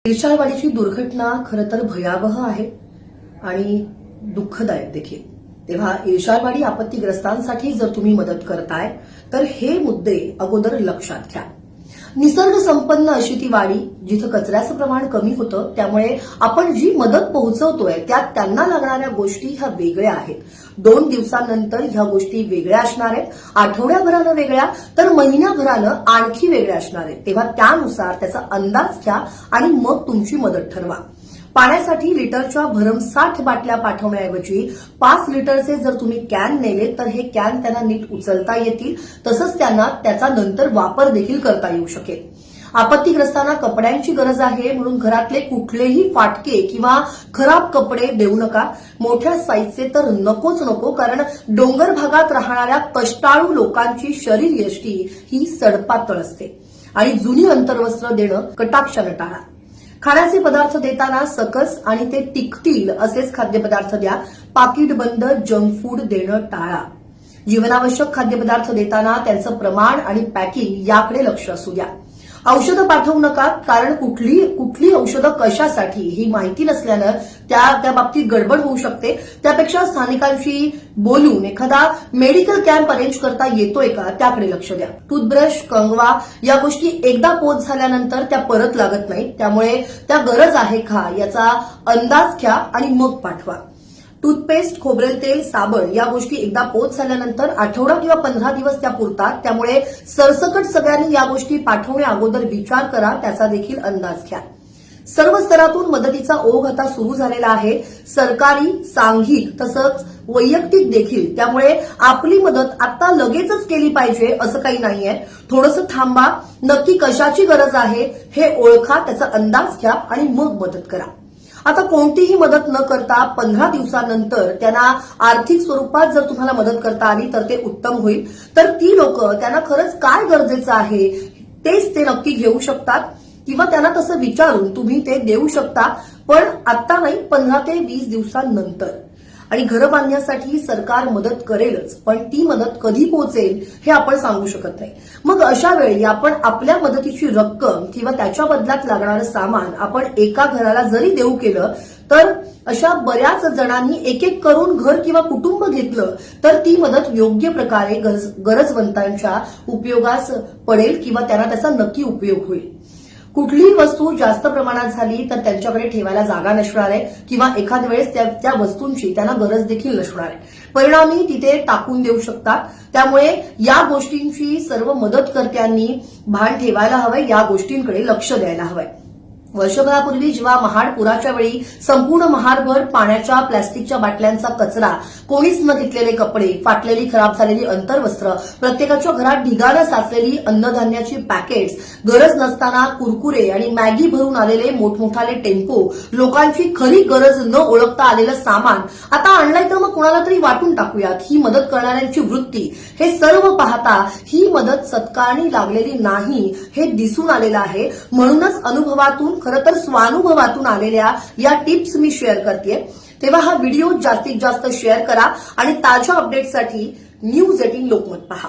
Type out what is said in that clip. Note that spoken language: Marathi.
इर्शाळवाडीची दुर्घटना खरं तर भयावह आहे आणि दुःखदायक देखील। तेव्हा इर्शाळवाडी आपत्तीग्रस्तांसाठी जर तुम्ही मदत करताय तर हे मुद्दे अगोदर लक्षात घ्या। निसर्ग संपन्न अशी ती वाडी जिथं कचऱ्याचं प्रमाण कमी होतं, त्यामुळे आपण जी मदत पोहोचवतोय त्यात त्यांना लागणाऱ्या गोष्टी ह्या वेगळ्या आहेत। 2 दिवसांनंतर ह्या गोष्टी वेगळ्या असणार आहेत, आठवड्याभरानं वेगळ्या, तर महिन्याभरानं आणखी वेगळ्या असणार आहेत। तेव्हा त्यानुसार त्याचा अंदाज घ्या आणि मग तुमची मदत ठरवा। पाण्यासाठी लिटरच्या भरमसाठ बाटल्या पाठवण्याऐवजी 5 लिटरचे जर तुम्ही कॅन नेले तर हे कॅन त्यांना नीट उचलता येतील, तसंच त्यांना त्याचा नंतर वापर देखील करता येऊ शकेल। आपत्तीग्रस्तांना कपड्यांची गरज आहे म्हणून घरातले कुठलेही फाटके किंवा खराब कपडे देऊ नका। मोठ्या साईजचे तर नकोच नको, कारण डोंगर भागात राहणाऱ्या कष्टाळू लोकांची शरीरयष्टी ही सडपातळ असते आणि जुनी अंतर्वस्त्र देणं कटाक्षानं टाळा। खाण्याचे पदार्थ देताना सकस आणि ते टिकतील असेच खाद्यपदार्थ द्या। पाकिट बंद जंक फूड देणं टाळा। जीवनावश्यक खाद्यपदार्थ देताना त्यांचं प्रमाण आणि पॅकिंग याकडे लक्ष असू द्या। औषधं पाठवू नका, कारण कुठली औषधं कशासाठी ही माहिती नसल्यानं त्या बाबतीत गडबड होऊ शकते। त्यापेक्षा स्थानिकांशी बोलून एखादा मेडिकल कॅम्प अरेंज करता येतोय का त्याकडे लक्ष द्या। टूथब्रश, कंगवा या गोष्टी एकदा पोच झाल्यानंतर त्या परत लागत नाहीत, त्यामुळे त्या गरज आहे का याचा अंदाज घ्या आणि मग पाठवा। टूथपेस्ट, खोबरेल तेल, साबण या गोष्टी एकदा पोच झाल्यानंतर आठवडा किंवा 15 दिवस त्या पुरतात, त्यामुळे सरसकट सगळ्यांनी या गोष्टी पाठवण्या अगोदर विचार करा, त्याचा देखील अंदाज घ्या। सर्व स्तरातून मदतीचा ओघ आता सुरू झालेला आहे, सरकारी, सांघिक तसंच वैयक्तिक देखील। त्यामुळे आपली मदत आता लगेचच केली पाहिजे असं काही नाहीये। थोडंसं थांबा, नक्की कशाची गरज आहे हे ओळखा, त्याचा अंदाज घ्या आणि मग मदत करा। आता कोणतीही मदत न करता 15 दिवसानंतर त्यांना आर्थिक स्वरूपात जर तुम्हाला मदत करता आली तर ते उत्तम होईल। तर ती लोक त्यांना खरंच काय गरजेचं आहे तेच ते नक्की घेऊ शकतात किंवा त्यांना तसं विचारून तुम्ही ते देऊ शकता, पण आता नाही, 15 ते 20 दिवसांनंतर। आणि घरं बांधण्यासाठी सरकार मदत करेलच, पण ती मदत कधी पोहोचेल हे आपण सांगू शकत नाही। मग अशा वेळी आपण आपल्या मदतीची रक्कम किंवा त्याच्या बदल्यात लागणारं सामान आपण एका घराला जरी देऊ केलं तर अशा बऱ्याच जणांनी एक एक करून घर किंवा कुटुंब घेतलं तर ती मदत योग्य प्रकारे गरजवंतांच्या उपयोगास पडेल किंवा त्यांना त्याचा नक्की उपयोग होईल। कुठलीही वस्तू जास्त प्रमाणात झाली तर त्यांच्याकडे ठेवायला जागा नसणार आहे किंवा एखाद्या वेळेस त्या वस्तूंची त्यांना गरज देखील नसणार आहे, परिणामी तिथे टाकून देऊ शकतात। त्यामुळे या गोष्टींची सर्व मदतकर्त्यांनी भान ठेवायला हवंय, या गोष्टींकडे लक्ष द्यायला हवंय। वर्षभरापूर्वी जेव्हा महाड पुराच्या वेळी संपूर्ण महाडभर पाण्याच्या प्लॅस्टिकच्या बाटल्यांचा कचरा, कोणीच न घेतलेले कपडे, फाटलेली खराब झालेली अंतर्वस्त्र, प्रत्येकाच्या घरात ढिगानं साचलेली अन्नधान्याची पॅकेट्स, गरज नसताना कुरकुरे आणि मॅगी भरून आलेले मोठमोठाले टेम्पो, लोकांची खरी गरज न ओळखता आलेलं सामान आता आणलंय तर मग कोणाला तरी वाटून टाकूयात, ही मदत करणाऱ्यांची वृत्ती, हे सर्व पाहता ही मदत सत्कारणी लागलेली नाही हे दिसून आलेलं आहे। म्हणूनच अनुभवातून, खरं तर स्वानुभवातून आलेल्या या टिप्स मी शेअर करतेय। तेव्हा हा व्हिडिओ जास्तीत जास्त शेअर करा आणि ताज्या अपडेटसाठी न्यूज 18 लोकमत पहा।